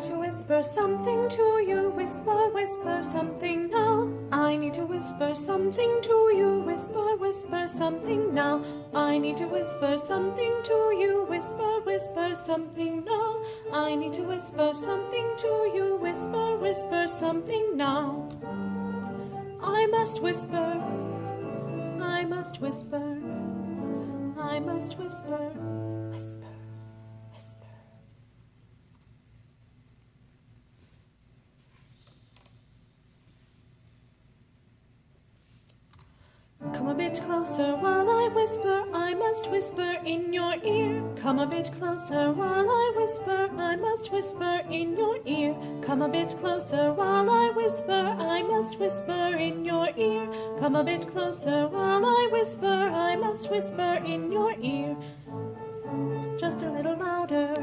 to whisper something to you. Whisper, whisper something now. I need to whisper something to you. Whisper, whisper something now. I need to whisper something to you. Whisper, whisper something now. I need to whisper something to you. Whisper, whisper something now. I must whisper. I must whisper. I must whisper. Whisper. Come a bit closer while I whisper. I must whisper in your ear. Come a bit closer while I whisper. I must whisper in your ear. Come a bit closer while I whisper. I must whisper in your ear. Come a bit closer while I whisper. I must whisper in your ear. Just a little louder.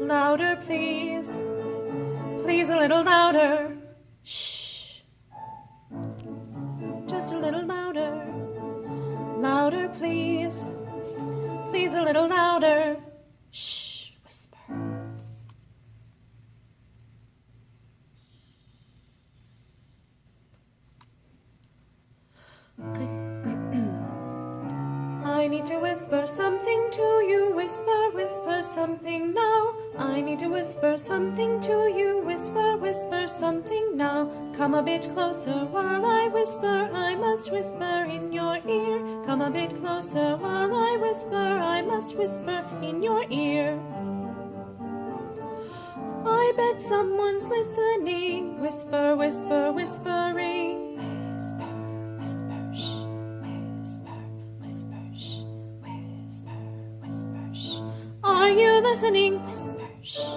Louder, please. Please, a little louder. Shh. Just a little louder. Louder, please. Please, a little louder. Shh. Whisper. I need to whisper something to you. Whisper, whisper something now. I need to whisper something to you. Whisper, whisper something now. Come a bit closer while I whisper. I must whisper in your ear. Come a bit closer while I whisper. I must whisper in your ear. I bet someone's listening. Whisper, whisper, whispering. Whisper, whisper, shh. Whisper, whisper, shh. Whisper, whisper, shh. Are you listening? Whisper, shh.